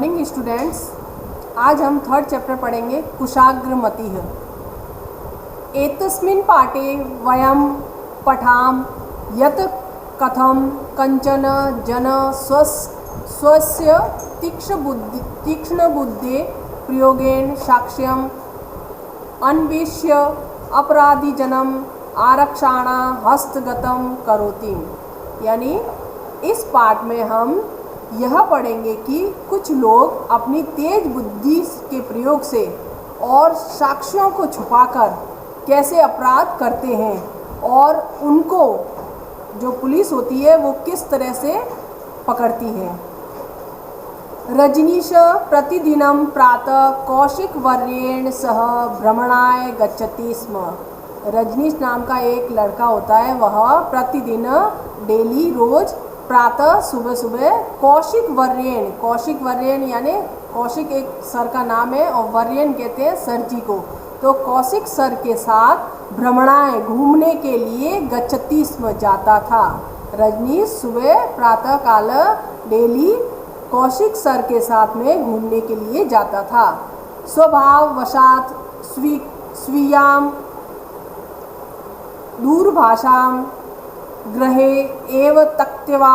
Morning students. आज हम third chapter पढ़ेंगे कुशाग्रमतिः। एतस्मिन् पाठे वयं पठाम यत् कथं कञ्चन जन स्वस्य तीक्ष्णबुद्धेः प्रयोगेन साक्ष्यम् अन्वेष्य अपराधीजनम् आरक्षाणा हस्तगतं करोति। यानी इस पाठ में हम यह पढ़ेंगे कि कुछ लोग अपनी तेज बुद्धि के प्रयोग से और साक्ष्यों को छुपाकर कैसे अपराध करते हैं और उनको जो पुलिस होती है वो किस तरह से पकड़ती है। रजनीश प्रतिदिनं प्रातः कौशिकवर्येण सह भ्रमणाय गच्छति स्म। रजनीश नाम का एक लड़का होता है, वह प्रतिदिन डेली रोज प्रातः सुबह सुबह कौशिक वर्येण यानी कौशिक एक सर का नाम है और वर्येण कहते हैं सर जी को। तो कौशिक सर के साथ भ्रमणाएं घूमने के लिए गच्छति स्म जाता था। रजनीश सुबह प्रातः काल डेली कौशिक सर के साथ में घूमने के लिए जाता था। स्वभाववशात् स्वीयां दूरभाषां गृहे एव त्यक्त्वा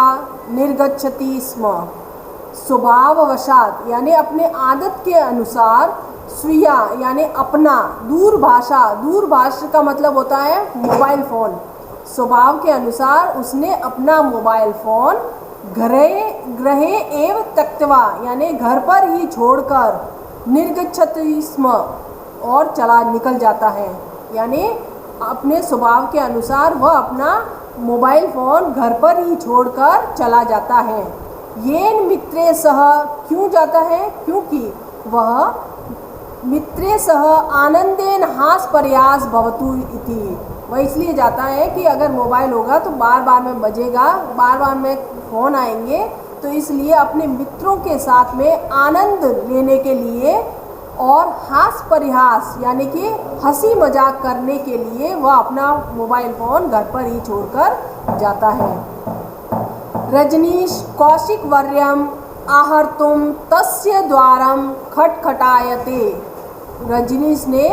निर्गच्छति स्म। स्वभाववशात यानी अपने आदत के अनुसार, स्वीया यानी अपना, दूरभाषा का मतलब होता है मोबाइल फ़ोन। स्वभाव के अनुसार उसने अपना मोबाइल फ़ोन गृहे एव त्यक्त्वा यानी घर पर ही छोड़कर निर्गच्छति स्म और निकल जाता है। यानी अपने स्वभाव के अनुसार वह अपना मोबाइल फ़ोन घर पर ही छोड़कर चला जाता है। येन मित्रे सह क्यों जाता है? क्योंकि वह मित्रे सह आनंदेन हास्पर्यास भवतु इति। वह इसलिए जाता है कि अगर मोबाइल होगा तो बार बार में बजेगा, बार बार में फ़ोन आएंगे, तो इसलिए अपने मित्रों के साथ में आनंद लेने के लिए और हास परिहास यानी कि हंसी मजाक करने के लिए वह अपना मोबाइल फ़ोन घर पर ही छोड़कर जाता है। रजनीश कौशिक वर्यम आहर्तुम तस्य द्वारम खटखटायते। रजनीश ने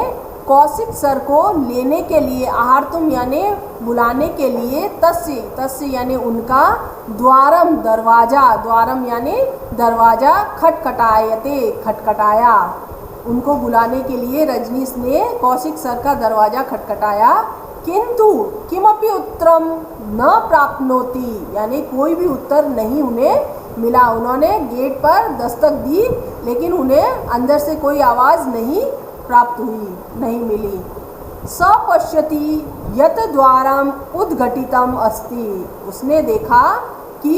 कौशिक सर को लेने के लिए, आहर्तुम यानी बुलाने के लिए, तस्य यानी उनका, द्वारम दरवाज़ा, द्वारम यानी दरवाज़ा, खटखटायते खटखटाया। उनको बुलाने के लिए रजनीश ने कौशिक सर का दरवाज़ा खटखटाया, किंतु किमपि उत्तरम न प्राप्नोति यानी कोई भी उत्तर नहीं उन्हें मिला। उन्होंने गेट पर दस्तक दी लेकिन उन्हें अंदर से कोई आवाज़ नहीं प्राप्त हुई, नहीं मिली। स पश्यति यत द्वारम उद्घटितम अस्ति। उसने देखा कि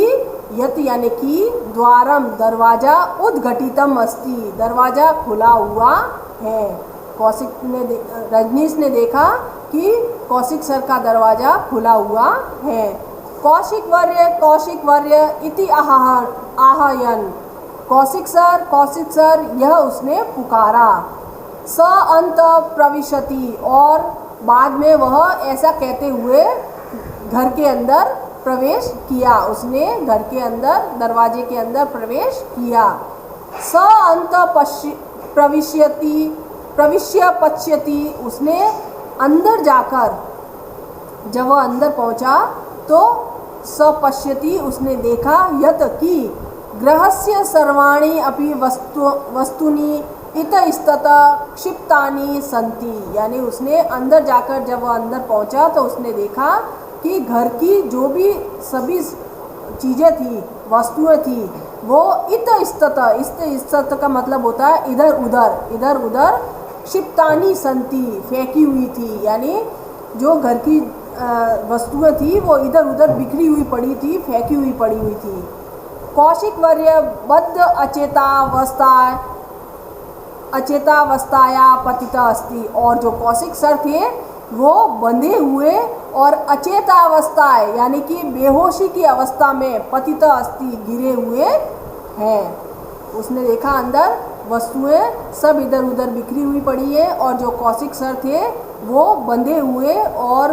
यत यानी कि द्वारम दरवाज़ा, उद्घटितम अस्ति दरवाज़ा खुला हुआ है। रजनीश ने देखा कि कौशिक सर का दरवाज़ा खुला हुआ है। कौशिक वर्य इति आहयन। कौशिक सर यह उसने पुकारा। स अंत प्रविशति और बाद में वह ऐसा कहते हुए घर के अंदर प्रवेश किया। उसने घर के अंदर, दरवाजे के अंदर प्रवेश किया। स अंत प्रविश्य पश्यति। उसने अंदर जाकर, जब वह अंदर पहुंचा तो स पश्यति उसने देखा, यत कि गृहस्य सर्वाणि अपि वस्तूनि इतस्ततः क्षिप्तानि सन्ति। यानी उसने अंदर जाकर, जब वह अंदर पहुंचा तो उसने देखा कि घर की जो भी सभी चीज़ें थी, वस्तुएं थी, वो इतस्ततः का मतलब होता है इधर उधर, क्षिप्तानि संति फेंकी हुई थी। यानी जो घर की वस्तुएं थी वो इधर उधर बिखरी हुई पड़ी थी, फेंकी हुई पड़ी हुई थी। कौशिक वर्य बद्ध अचेतावस्थाया पतिता अस्ति। और जो कौशिक सर थे वो बंधे हुए और अचेतावस्थाएं यानी कि बेहोशी की अवस्था में, पतिता अस्ति गिरे हुए हैं। उसने देखा अंदर वस्तुएं सब इधर उधर बिखरी हुई पड़ी है और जो कौशिक सर थे वो बंधे हुए और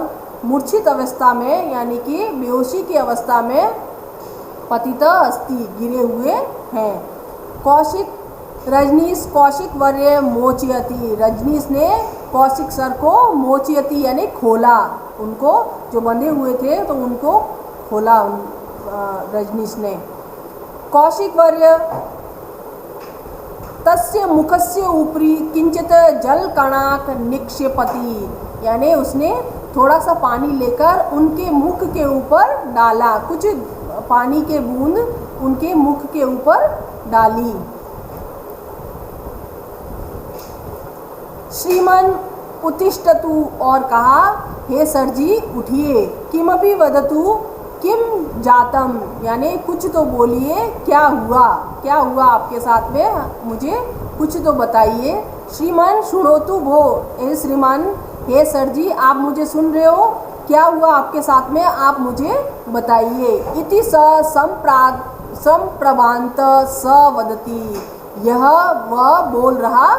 मूर्छित अवस्था में यानी कि बेहोशी की अवस्था में पतिता अस्ति गिरे हुए हैं। रजनीश कौशिक वर्य मोचयति, रजनीश ने कौशिक सर को मोचयति यानी खोला, उनको जो बंधे हुए थे तो उनको खोला रजनीश ने। कौशिक वर्य तस्य मुखस्य ऊपरी किंचित जल कणाक निक्षेपति, यानी उसने थोड़ा सा पानी लेकर उनके मुख के ऊपर डाला, कुछ पानी के बूंद उनके मुख के ऊपर डाली। श्रीमान उत्तिष्ठतु, और कहा हे सर जी उठिए। किमपि वदतु किम जातम, यानी कुछ तो बोलिए, क्या हुआ, क्या हुआ आपके साथ में, मुझे कुछ तो बताइए। श्रीमान शृणोतु भो, हे श्रीमान, हे सर जी आप मुझे सुन रहे हो, क्या हुआ आपके साथ में, आप मुझे बताइए। इति स संप्रभांत स वदति, यह वह बोल रहा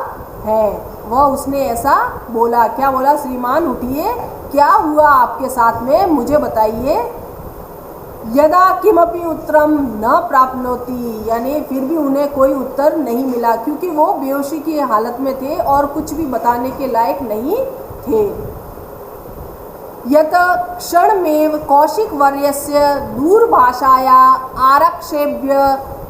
है, वह उसने ऐसा बोला। क्या बोला, श्रीमान उठिए, क्या हुआ आपके साथ में, मुझे बताइए। यदा किमपि उत्तरम न प्राप्नोति, यानी फिर भी उन्हें कोई उत्तर नहीं मिला, क्योंकि वो बेहोशी की हालत में थे और कुछ भी बताने के लायक नहीं थे। यत क्षणमेव कौशिक वर्यस्य दूरभाषाया आरक्षेभ्य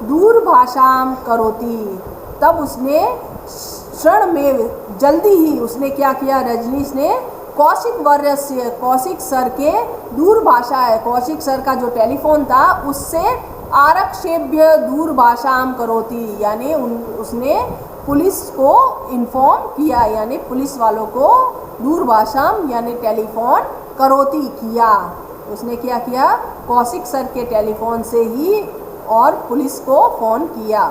दूरभाषाम करोति, तब उसने क्षणमेव जल्दी ही उसने क्या किया, रजनीश ने कौशिक वर्य से, कौशिक सर के दूरभाषा है, कौशिक सर का जो टेलीफोन था उससे आरक्षेभ्य दूरभाषाम करोति, यानी उसने पुलिस को इन्फॉर्म किया, यानी पुलिस वालों को दूरभाषाम यानी टेलीफोन करोति किया, उसने क्या किया, कौशिक सर के टेलीफोन से ही और पुलिस को फ़ोन किया।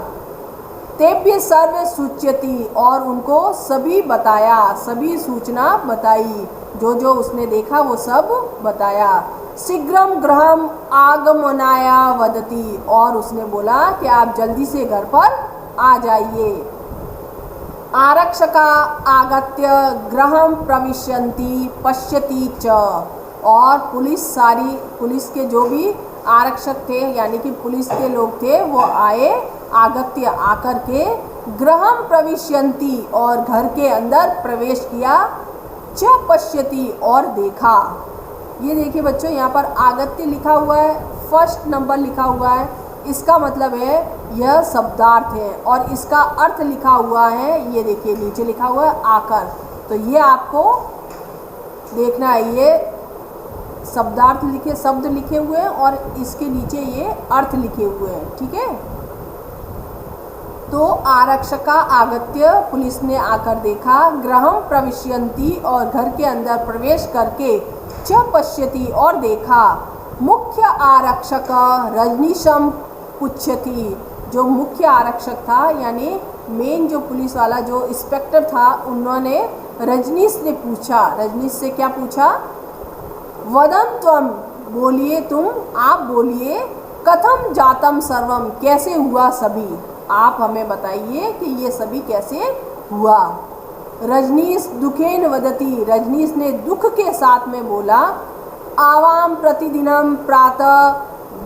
तेभ्य सर्व सूच्यति, और उनको सभी बताया, सभी सूचना बताई, जो जो उसने देखा वो सब बताया। शीघ्रम गृहम आगमनाया वदति, और उसने बोला कि आप जल्दी से घर पर आ जाइए। आरक्षका आगत्य गृहम प्रविशन्ति पश्यति च, और पुलिस के जो भी आरक्षक थे यानी कि पुलिस के लोग थे वो आए, आगत्य आकर के, गृहम प्रविशन्ति और घर के अंदर प्रवेश किया, च पश्यति और देखा। ये देखिए बच्चों, यहाँ पर आगत्य लिखा हुआ है, फर्स्ट नंबर लिखा हुआ है, इसका मतलब है यह शब्दार्थ है, और इसका अर्थ लिखा हुआ है, ये देखिए नीचे लिखा हुआ है आकर, तो ये आपको देखना है, ये शब्दार्थ लिखे, शब्द लिखे हुए हैं और इसके नीचे ये अर्थ लिखे हुए हैं, ठीक है। तो आरक्षका आगत्य, पुलिस ने आकर देखा, गृहम प्रविशन्ति और घर के अंदर प्रवेश करके, च पश्यति और देखा, मुख्य आरक्षक रजनीशम पुच्छति, जो मुख्य आरक्षक था यानी मेन जो पुलिस वाला जो इंस्पेक्टर था, उन्होंने रजनीश ने पूछा, रजनीश से क्या पूछा, वदन त्वम, बोलिए तुम, आप बोलिए, कथम जातम सर्वम, कैसे हुआ सभी, आप हमें बताइए कि ये सभी कैसे हुआ। रजनीश दुखेन वदति, रजनीश ने दुख के साथ में बोला, आवाम प्रतिदिनम प्रातः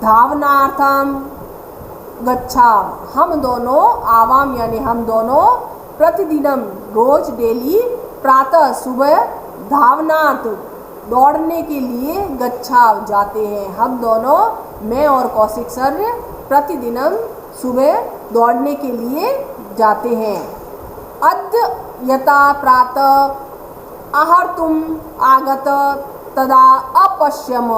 धावनार्थम गच्छाम, हम दोनों, आवाम यानी हम दोनों, प्रतिदिनम रोज डेली, प्रातः सुबह, धावनार्थ दौड़ने के लिए, गच्छाव जाते हैं, हम दोनों, मैं और कौशिक सर प्रतिदिनम सुबह दौड़ने के लिए जाते हैं। अद्य यथा प्रातः आहर्तुम आगत तदा अपश्यम,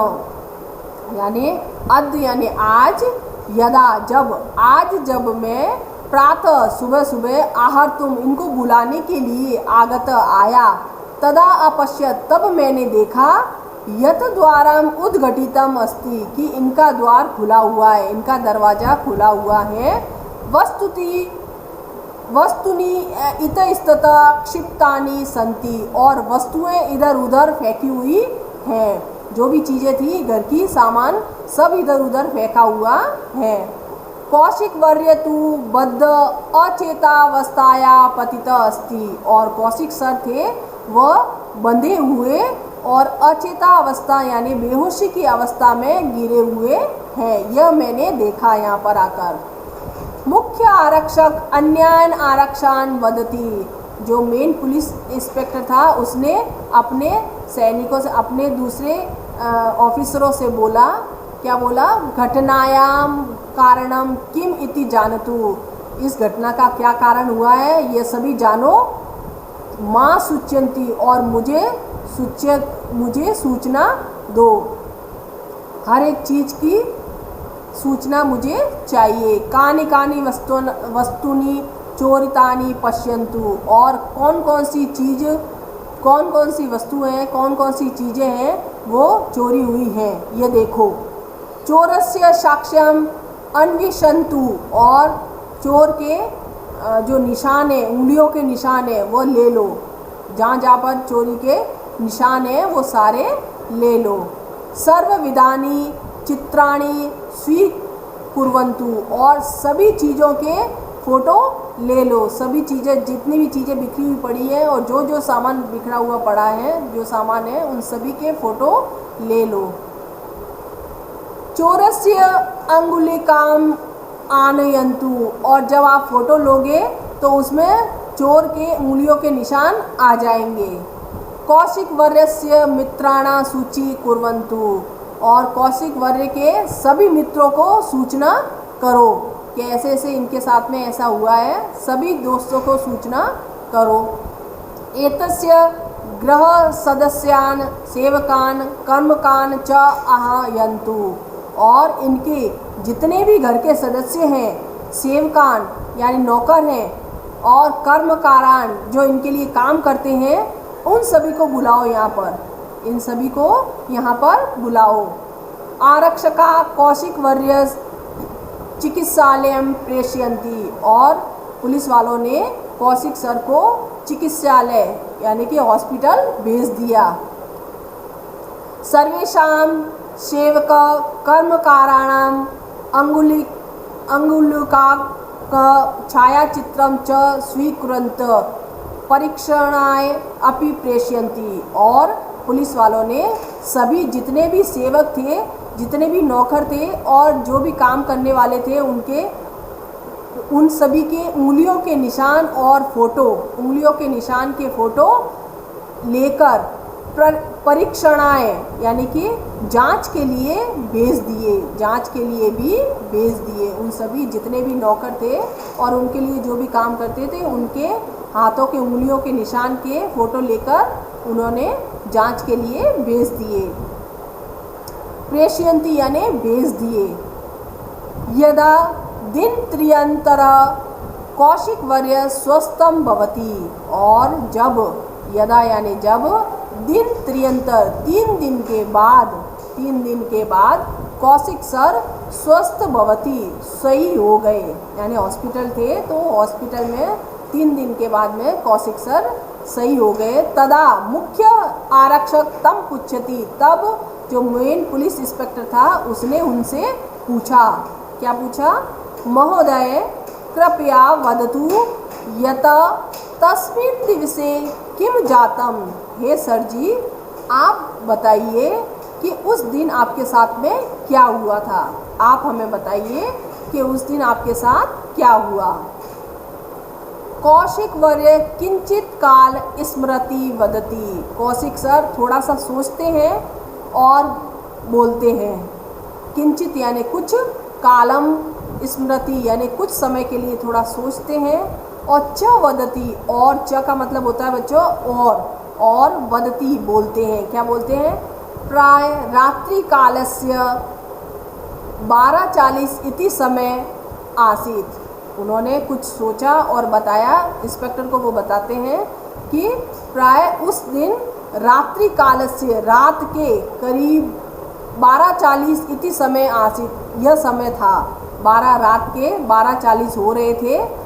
यानी अद्य यानी आज, यदा जब, आज जब मैं, प्रातः सुबह सुबह, आहर्तुम इनको बुलाने के लिए, आगत आया, तदा अपश्यत तब मैंने देखा, यत द्वारम उद्घटितम अस्ति कि इनका द्वार खुला हुआ है, इनका दरवाज़ा खुला हुआ है। वस्तुनि इतस्ततः क्षिप्तानि सन्ति, और वस्तुएं इधर उधर फेंकी हुई हैं, जो भी चीज़ें थी घर की, सामान सब इधर उधर फेंका हुआ है। कौशिक वर्य तु बद्ध अचेतावस्थाया पतित अस्ति, और कौशिक सर थे वह बंधे हुए और अचेता अवस्था यानी बेहोशी की अवस्था में गिरे हुए हैं, यह मैंने देखा यहाँ पर आकर। मुख्य आरक्षक अन्यान आरक्षान वदति, जो मेन पुलिस इंस्पेक्टर था उसने अपने सैनिकों से, अपने दूसरे ऑफिसरों से बोला, क्या बोला, घटनायाम कारणम किम इति जानतु, इस घटना का क्या कारण हुआ है ये सभी जानो, माँ सूच्यंती, और मुझे सूचना दो, हर एक चीज़ की सूचना मुझे चाहिए। कानि कानि वस्तुनि चोरितानि पश्यन्तु, और कौन कौन सी वस्तुएं हैं, कौन कौन सी चीज़ें हैं वो चोरी हुई हैं, ये देखो। चोरस्य साक्ष्यम अन्विषन्तु, और चोर के जो निशान है, उंगलियों के निशान है वो ले लो, जहाँ जहाँ पर चोरी के निशान है वो सारे ले लो। सर्वविधानि चित्राणि स्वीकुर्वन्तु, और सभी चीज़ों के फ़ोटो ले लो, सभी चीज़ें, जितनी भी चीज़ें बिखरी हुई पड़ी है और जो जो सामान बिखरा हुआ पड़ा है, जो सामान है उन सभी के फ़ोटो ले लो। चोरस्य अंगुलिकाम आनयन्तु, और जब आप फ़ोटो लोगे तो उसमें चोर के उंगलियों के निशान आ जाएंगे। कौशिक वर्यस्य मित्राणा सूची कुर्वन्तु, और कौशिक वर्य के सभी मित्रों को सूचना करो कि ऐसे ऐसे इनके साथ में ऐसा हुआ है, सभी दोस्तों को सूचना करो। एतस्य गृह सदस्यान सेवकान कर्मकान च आहयन्तु, और इनके जितने भी घर के सदस्य हैं, सेवकान यानी नौकर हैं, और कर्मकारान जो इनके लिए काम करते हैं, उन सभी को बुलाओ यहाँ पर, इन सभी को यहाँ पर बुलाओ। आरक्षका कौशिक वर्य चिकित्सालयम प्रेषयन्ति, और पुलिस वालों ने कौशिक सर को चिकित्सालय यानी कि हॉस्पिटल भेज दिया। सर्वेषां सेवक कर्मकाराणाम अंगुलिका छायाचित्रं च स्वीकुर्वन्त परीक्षणाय अपि प्रेषयन्ति, और पुलिस वालों ने सभी जितने भी सेवक थे, जितने भी नौकर थे और जो भी काम करने वाले थे, उन सभी के उंगलियों के निशान और फ़ोटो, उंगलियों के निशान के फ़ोटो लेकर परीक्षणाय यानी कि जांच के लिए भेज दिए, जांच के लिए भी भेज दिए। उन सभी जितने भी नौकर थे और उनके लिए जो भी काम करते थे, उनके हाथों के उंगलियों के निशान के फ़ोटो लेकर उन्होंने जांच के लिए भेज दिए। प्रेषयन्ति यानी भेज दिए। यदा दिनत्रयंतर कौशिक वर्य स्वस्थम भवति, और जब, यदा यानी जब, दिनत्रयंतर 3 दिन के बाद कौशिक सर स्वस्थ भवति सही हो गए, यानी हॉस्पिटल थे तो हॉस्पिटल में 3 दिन के बाद में कौशिक सर सही हो गए। तदा मुख्य आरक्षक तम पुच्छति, तब जो मेन पुलिस इंस्पेक्टर था उसने उनसे पूछा, क्या पूछा, महोदय कृपया वदतु यत तस्मिन् दिवसे किम जातम, हे सर जी आप बताइए कि उस दिन आपके साथ में क्या हुआ था, आप हमें बताइए कि उस दिन आपके साथ क्या हुआ। कौशिक वर्य किंचित काल स्मृति वदति, कौशिक सर थोड़ा सा सोचते हैं और बोलते हैं। किंचित यानी कुछ, कालम स्मृति यानी कुछ समय के लिए थोड़ा सोचते हैं, और च वदति, और च का मतलब होता है बच्चों और वदति बोलते हैं, क्या बोलते हैं, प्राय रात्रि कालस्य 12:40 इति समय आसीत, उन्होंने कुछ सोचा और बताया, इंस्पेक्टर को वो बताते हैं कि प्राय उस दिन रात्रि कालस्य, रात के करीब 12:40 इति समय आसीत, यह समय था, 12 रात के 12:40 हो रहे थे।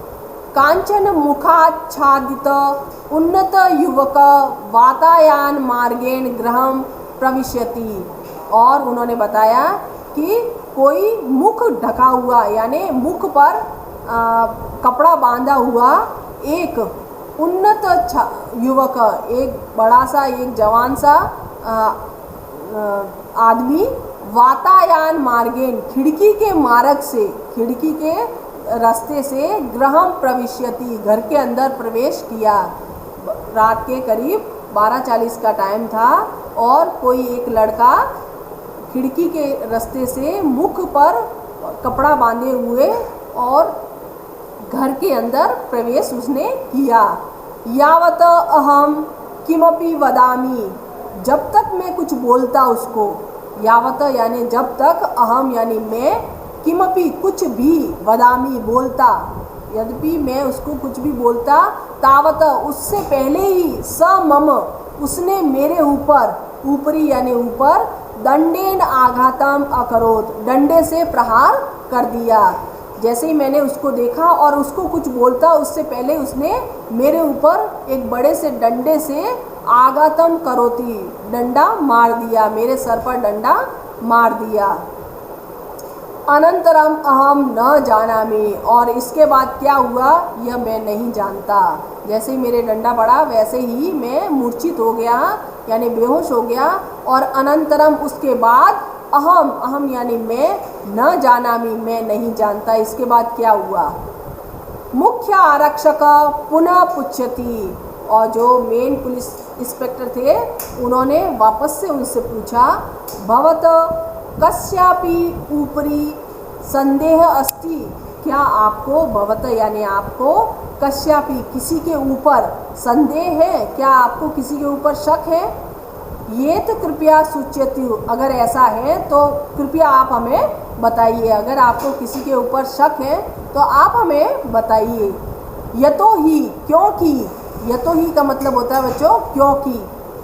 कांचन मुखाच्छादित उन्नत युवक वातायन मार्गेण गृहम प्रविशति, और उन्होंने बताया कि कोई मुख ढका हुआ यानी मुख पर कपड़ा बांधा हुआ एक उन्नत युवक, एक बड़ा सा, एक जवान सा आदमी वातायन मार्गेन, खिड़की के मार्ग से, खिड़की के रास्ते से गृहं प्रविश्यति, घर के अंदर प्रवेश किया। रात के करीब 12:40 का टाइम था और कोई एक लड़का खिड़की के रास्ते से मुख पर कपड़ा बांधे हुए और घर के अंदर प्रवेश उसने किया। यावत अहम किमपि वदामि, जब तक मैं कुछ बोलता उसको, यावत यानी जब तक, अहम यानी मैं, किमपि कुछ भी, वदामि बोलता, यद्यपि मैं उसको कुछ भी बोलता, तावत उससे पहले ही, स मम उसने मेरे ऊपर, ऊपरी यानी ऊपर, दंडेन आघातम अकरोत डंडे से प्रहार कर दिया। जैसे ही मैंने उसको देखा और उसको कुछ बोलता उससे पहले उसने मेरे ऊपर एक बड़े से डंडे से आघातम करोती डंडा मार दिया, मेरे सर पर डंडा मार दिया। अनंतरम अहम न जानामि, और इसके बाद क्या हुआ यह मैं नहीं जानता। जैसे ही मेरे डंडा पड़ा वैसे ही मैं मूर्छित हो गया यानी बेहोश हो गया। और अनंतरम उसके बाद, अहम अहम यानी मैं, न जानामि मैं नहीं जानता। इसके बाद क्या हुआ, मुख्य आरक्षक पुनः पुच्छति, और जो मेन पुलिस इंस्पेक्टर थे उन्होंने वापस से उनसे पूछा, भवत कस्यापि ऊपरी संदेह अस्ति, क्या आपको, भवत यानी आपको, कस्यापि किसी के ऊपर, संदेह है, क्या आपको किसी के ऊपर शक है, ये तो कृपया सूच्यतु, अगर ऐसा है तो कृपया आप हमें बताइए, अगर आपको किसी के ऊपर शक है तो आप हमें बताइए। यतो ही, क्योंकि, यतो ही का मतलब होता है बच्चों क्योंकि,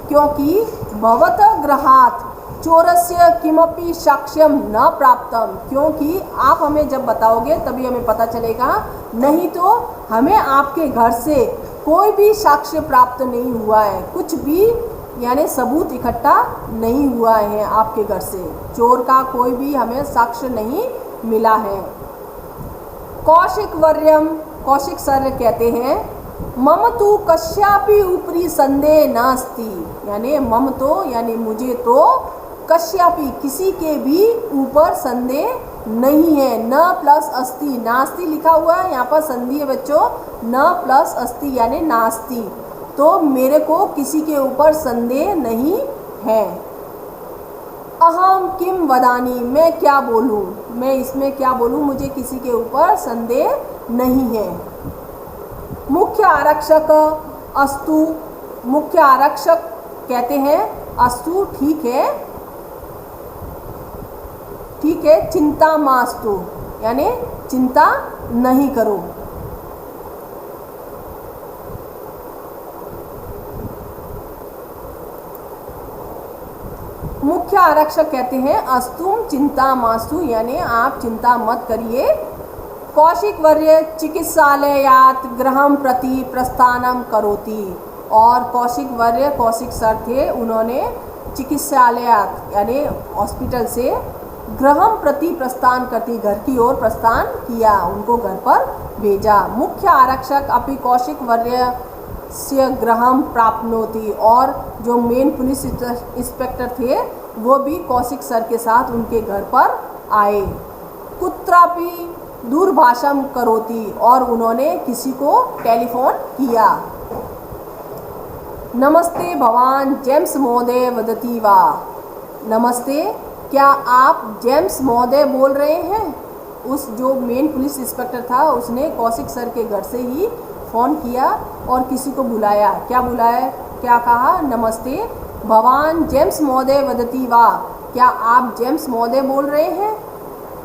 क्योंकि भवत गृहात् चोरस्य किमपि साक्ष्यम न प्राप्तम, क्योंकि आप हमें जब बताओगे तभी हमें पता चलेगा, नहीं तो हमें आपके घर से कोई भी साक्ष्य प्राप्त नहीं हुआ है, कुछ भी यानी सबूत इकट्ठा नहीं हुआ है आपके घर से, चोर का कोई भी हमें साक्ष्य नहीं मिला है। कौशिक वर्यम, कौशिक सर कहते हैं, मम तो कस्यापि ऊपरी संदेह नास्ति, यानी मम तो यानी मुझे तो, कस्यापि किसी के भी ऊपर संदेह नहीं है। न प्लस अस्ति, नास्ति लिखा हुआ है यहाँ पर संधि है बच्चों, न प्लस अस्ति यानी नास्ति, तो मेरे को किसी के ऊपर संदेह नहीं है। अहम किम वदानी, मैं क्या बोलूँ, मैं इसमें क्या बोलूँ, मुझे किसी के ऊपर संदेह नहीं है। मुख्य आरक्षक अस्तु, मुख्य आरक्षक कहते हैं अस्तु ठीक है, ठीक है, चिंता मास्तु यानी चिंता नहीं करो। मुख्य आरक्षक कहते हैं अस्तुम चिंता मास्तु यानी आप चिंता मत करिए। कौशिक वर्य चिकित्सालयात गृहं प्रति प्रस्थानम करोति, और कौशिक वर्य, कौशिक सर थे, उन्होंने चिकित्सालयात यानी हॉस्पिटल से गृहं प्रति प्रस्थान करती, घर की ओर प्रस्थान किया, उनको घर पर भेजा। मुख्य आरक्षक अपि कौशिक वर्य से गृहं प्राप्नोति, और जो मेन पुलिस इंस्पेक्टर थे वो भी कौशिक सर के साथ उनके घर पर आए। कुत्रापि दूरभाषम करोति, और उन्होंने किसी को टेलीफोन किया। नमस्ते भवान जेम्स महोदय वदति वा, नमस्ते क्या आप जेम्स महोदय बोल रहे हैं। उस जो मेन पुलिस इंस्पेक्टर था उसने कौशिक सर के घर से ही फ़ोन किया और किसी को बुलाया। क्या बुलाया, क्या कहा, नमस्ते भवान जेम्स महोदय वदति वा, क्या आप जेम्स महोदय बोल रहे हैं।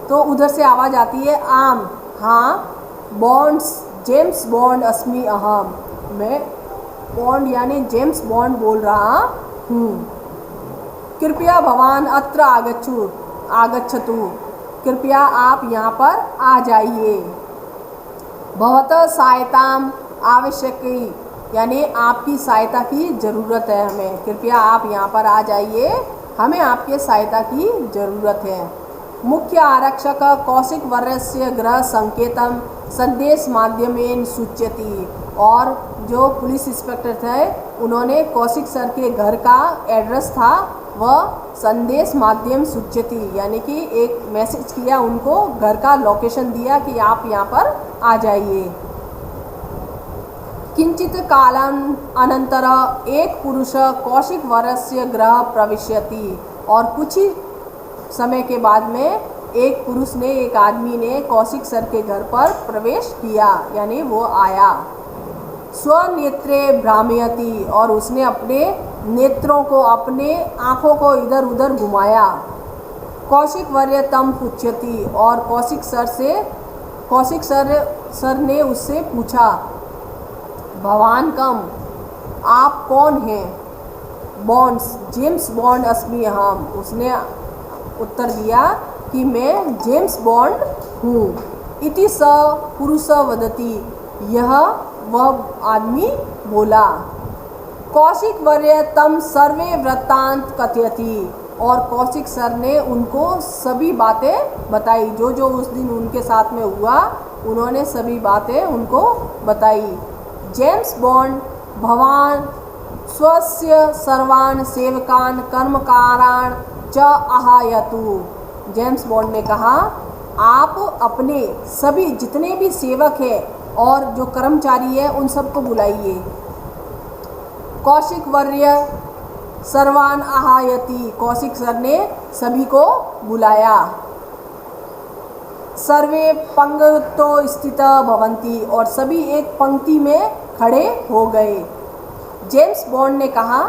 तो उधर से आवाज़ आती है आम, हाँ, बॉन्ड्स जेम्स बॉन्ड अस्मि अहम, मैं बॉन्ड यानी जेम्स बॉन्ड बोल रहा हूँ। कृपया भवान अत्र आगच्छतु, कृपया आप यहाँ पर आ जाइए। भवतः सहायताम आवश्यकी, यानी आपकी सहायता की ज़रूरत है हमें, कृपया आप यहाँ पर आ जाइए, हमें आपके सहायता की ज़रूरत है। मुख्य आरक्षक कौशिक वर्यस्य गृह संकेतम संदेश माध्यमेन सूच्यति, और जो पुलिस इंस्पेक्टर थे उन्होंने कौशिक सर के घर का एड्रेस था वह संदेश माध्यम सूच्यति यानी कि एक मैसेज किया उनको, घर का लोकेशन दिया कि आप यहाँ पर आ जाइए। किंचित कालान अनंतर एक पुरुष कौशिक वरस्य गृह प्रविश्यति और कुछ ही समय के बाद में एक पुरुष ने, एक आदमी ने कौशिक सर के घर पर प्रवेश किया यानी वो आया। स्वनेत्रे भ्रामयति और उसने अपने नेत्रों को, अपने आँखों को इधर उधर घुमाया। कौशिक वर्य तम पुच्छति और कौशिक सर ने उससे पूछा, भवान कम, आप कौन हैं? बॉन्ड्स, जेम्स बॉन्ड अस्मि अहम। उसने उत्तर दिया कि मैं जेम्स बॉन्ड हूँ। इति स पुरुष वदति, यह वह आदमी बोला। कौशिक वर्य तम सर्वे वृत्तांत कथयति और कौशिक सर ने उनको सभी बातें बताई, जो जो उस दिन उनके साथ में हुआ उन्होंने सभी बातें उनको बताई। जेम्स बॉन्ड भवान स्वस्य सर्वान सेवकान कर्मकारान च आहायतु। जेम्स बॉन्ड ने कहा, आप अपने सभी जितने भी सेवक हैं और जो कर्मचारी है उन सबको बुलाइए। कौशिक वर्य सर्वान आहायति, कौशिक सर ने सभी को बुलाया। सर्वे पंक्तो स्थित भवन्ति और सभी एक पंक्ति में खड़े हो गए। जेम्स बॉन्ड ने कहा,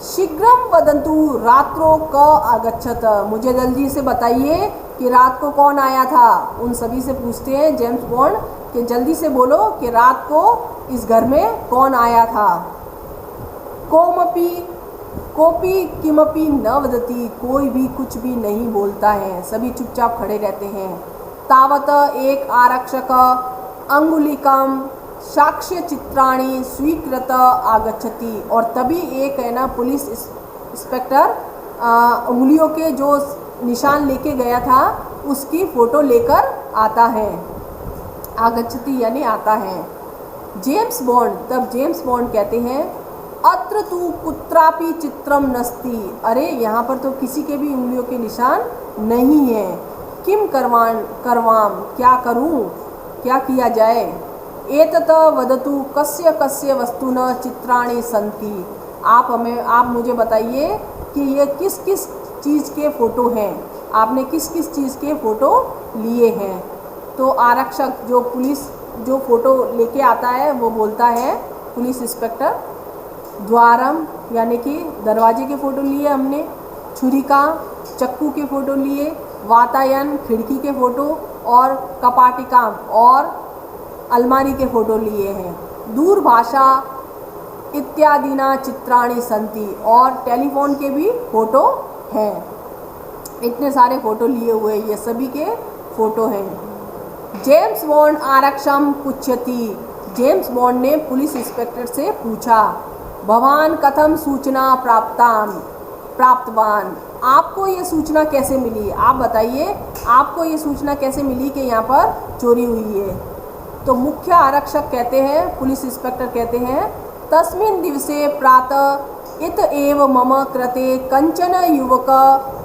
शीघ्रम वदन्तु रात्रो क आगच्छत, मुझे जल्दी से बताइए कि रात को कौन आया था। उन सभी से पूछते हैं जेम्स बॉन्ड कि जल्दी से बोलो कि रात को इस घर में कौन आया था। कोपी किमपि न वदति, कोई भी कुछ भी नहीं बोलता है, सभी चुपचाप खड़े रहते हैं। तावत एक आरक्षक अंगुलिकम साक्ष्य चित्राणी स्वीकृत आगच्छति और तभी एक है ना पुलिस इंस्पेक्टर उंगलियों के जो निशान लेके गया था उसकी फ़ोटो लेकर आता है। आगच्छति यानी आता है। जेम्स बॉन्ड, तब जेम्स बॉन्ड कहते हैं, अत्र तु कुत्रापि चित्रम नस्ति, अरे यहाँ पर तो किसी के भी उंगलियों के निशान नहीं है। किम करवाम, क्या करूँ, क्या किया जाए। एतत वदतु कस्य कस्य वस्तुना चित्राणि सन्ति, आप मुझे बताइए कि ये किस किस चीज़ के फ़ोटो हैं, आपने किस किस चीज़ के फ़ोटो लिए हैं। तो आरक्षक जो पुलिस जो फ़ोटो लेके आता है वो बोलता है, पुलिस इंस्पेक्टर, द्वारम यानी कि दरवाजे के फ़ोटो लिए हमने, छुरिका चक्कू के फ़ोटो लिए, वातायन खिड़की के फ़ोटो और कपाटिका और अलमारी के फ़ोटो लिए हैं। दूरभाषा इत्यादिना चित्राणि सन्ति और टेलीफोन के भी फ़ोटो हैं। इतने सारे फ़ोटो लिए हुए, ये सभी के फ़ोटो हैं। जेम्स बॉन्ड आरक्षम पुच्छति, जेम्स बॉन्ड ने पुलिस इंस्पेक्टर से पूछा, भवान कथम सूचना प्राप्तवान, आपको ये सूचना कैसे मिली, आप बताइए आपको ये सूचना कैसे मिली कि यहाँ पर चोरी हुई है। तो मुख्य आरक्षक कहते हैं, पुलिस इंस्पेक्टर कहते हैं, तस्मिन् दिवसे प्रातः इत एव मम कृते कंचन युवक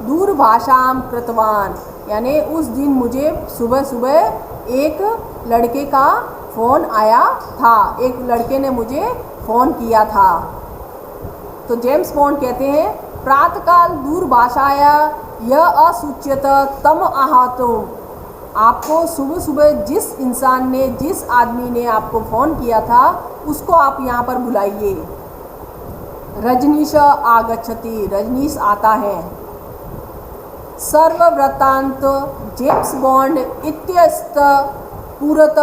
दूरभाषां कृतवान, यानी उस दिन मुझे सुबह सुबह एक लड़के का फ़ोन आया था, एक लड़के ने मुझे फ़ोन किया था। तो जेम्स बॉन्ड कहते हैं, प्रातःकाल दूरभाषाया यह असूच्यत तम आहतुम, आपको सुबह सुबह जिस इंसान ने, जिस आदमी ने आपको फ़ोन किया था उसको आप यहाँ पर बुलाइए। रजनीश आगच्छति, रजनीश आता है। सर्ववृत्तांत जेम्स बॉन्ड इत्यस्त पूरत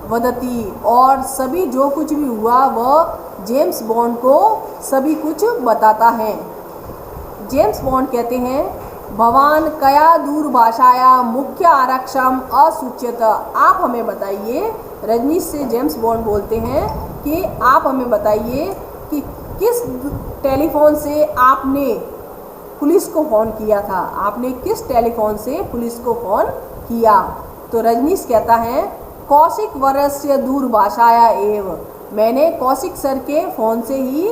वदति और सभी जो कुछ भी हुआ वह जेम्स बॉन्ड को सभी कुछ बताता है। जेम्स बॉन्ड कहते हैं, भवान कया दूरभाषाया मुख्य आरक्षम असूच्यत, आप हमें बताइए। रजनीश से जेम्स बॉन्ड बोलते हैं कि आप हमें बताइए कि किस टेलीफोन से आपने पुलिस को फ़ोन किया था, आपने किस टेलीफोन से पुलिस को फ़ोन किया। तो रजनीश कहता है, कौशिक वर्यस्य दूरभाषाया एव, मैंने कौशिक सर के फ़ोन से ही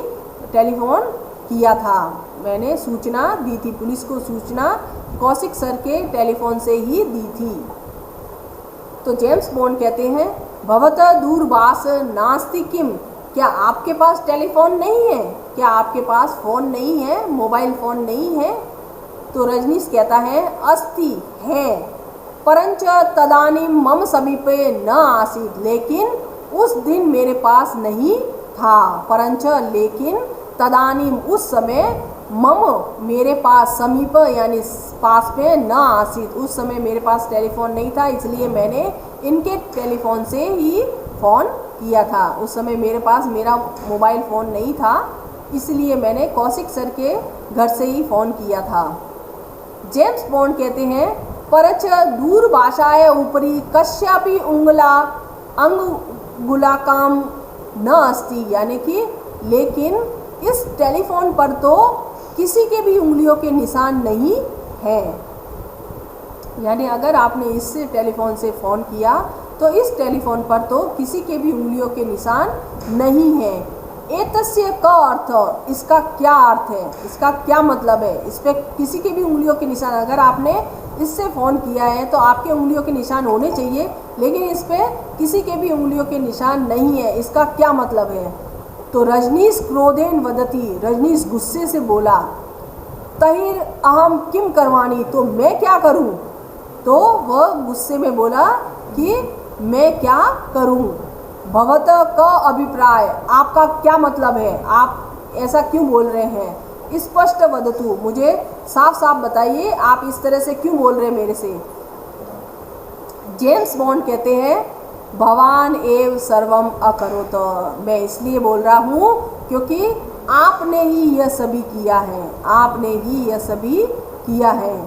टेलीफोन किया था। मैंने सूचना दी थी, पुलिस को सूचना कौशिक सर के टेलीफोन से ही दी थी। तो जेम्स बॉन्ड कहते हैं भवतः दूरभाष नास्ति किम, क्या आपके पास टेलीफोन नहीं है, क्या आपके पास फ़ोन नहीं है, मोबाइल फ़ोन नहीं है। तो रजनीश कहता है अस्ति है, परंच तदानीम मम समीपे न आसीत्, लेकिन उस दिन मेरे पास नहीं था। परंच लेकिन, तदानीम उस समय, मम मेरे पास, समीप यानी पास में, न आसीत् उस समय मेरे पास टेलीफोन नहीं था, इसलिए मैंने इनके टेलीफोन से ही फ़ोन किया था। उस समय मेरे पास मेरा मोबाइल फ़ोन नहीं था, इसलिए मैंने कौशिक सर के घर से ही फ़ोन किया था। जेम्स बॉन्ड कहते हैं परच दूरभाषाय उपरि कस्यापि अंगुलाकाम न अस्ति, यानी कि लेकिन इस टेलीफोन पर तो किसी के भी उंगलियों के निशान नहीं हैं। यानी अगर आपने इस टेलीफोन से फ़ोन किया तो इस टेलीफोन पर तो किसी के भी उंगलियों के निशान नहीं हैं। एतस्य का अर्थ, इसका क्या अर्थ है, इसका क्या मतलब है, इस पर किसी के भी उंगलियों के निशान, अगर आपने इससे फ़ोन किया है तो आपके उंगलियों के निशान होने चाहिए, लेकिन इस पर किसी के भी उंगलियों के निशान नहीं है, इसका क्या मतलब है। तो रजनीश क्रोधेन वदती, रजनीश गुस्से से बोला, तहिर अहम किम करवानी, तो मैं क्या करूं। तो वह गुस्से में बोला कि मैं क्या करूं। भवतः का अभिप्राय, आपका क्या मतलब है, आप ऐसा क्यों बोल रहे हैं। स्पष्ट वदतु, मुझे साफ साफ बताइए आप इस तरह से क्यों बोल रहे हैं मेरे से। जेम्स बॉन्ड कहते हैं भवान एव सर्वम अकरोत, मैं इसलिए बोल रहा हूँ क्योंकि आपने ही यह सभी किया है, आपने ही यह सभी किया है,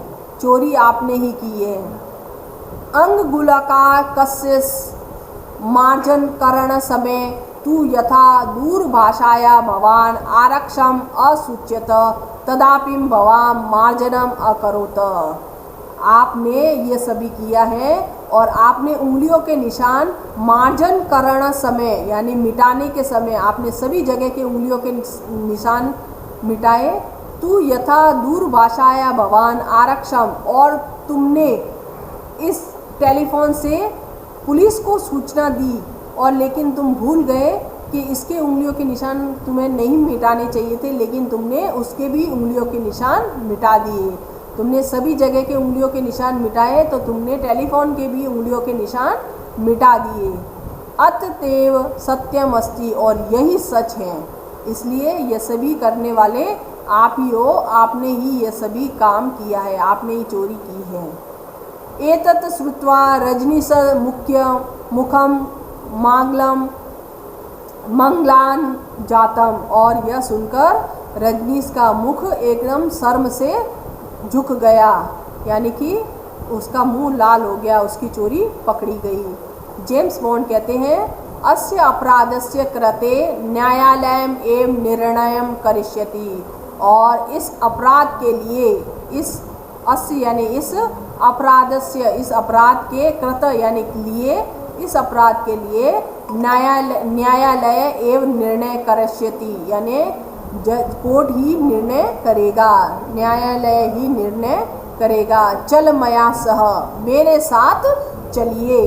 चोरी आपने ही की है। अंग गुलाकार कस्य मार्जन करण समय तू यथा दूरभाषाया भवान आरक्षम असूच्यत तदापि भवान मार्जनम अकरोत, आपने ये सभी किया है और आपने उंगलियों के निशान मार्जन करण समय यानी मिटाने के समय आपने सभी जगह के उंगलियों के निशान मिटाए। तू यथा दूरभाषाया भवान आरक्षम, और तुमने इस टेलीफोन से पुलिस को सूचना दी और लेकिन तुम भूल गए कि इसके उंगलियों के निशान तुम्हें नहीं मिटाने चाहिए थे, लेकिन तुमने उसके भी उंगलियों के निशान मिटा दिए। तुमने सभी जगह के उंगलियों के निशान मिटाए तो तुमने टेलीफोन के भी उंगलियों के निशान मिटा दिए। अतएव सत्यम अस्ति, और यही सच है, इसलिए यह सभी करने वाले आप ही हो, आपने ही यह सभी काम किया है, आपने ही चोरी की है। एतत् श्रुत्वा रजनीश मुख्य मुखम मंगलान जातम, और यह सुनकर रजनीश का मुख एकदम शर्म से झुक गया, यानी कि उसका मुंह लाल हो गया, उसकी चोरी पकड़ी गई। जेम्स बॉन्ड कहते हैं अस्य अपराधस्य कृते न्यायालयम एवं निर्णयम करिष्यति, और इस अपराध के लिए, इस अस्य यानी इस अपराधस्य, इस अपराध के कृत यानी लिए, इस अपराध के लिए न्यायालय एवं निर्णय करिष्यति, यानी कोर्ट ही निर्णय करेगा, न्यायालय ही निर्णय करेगा। चल मया सह, मेरे साथ चलिए।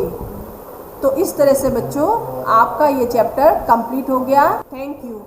तो इस तरह से बच्चों आपका ये चैप्टर कंप्लीट हो गया। Thank you.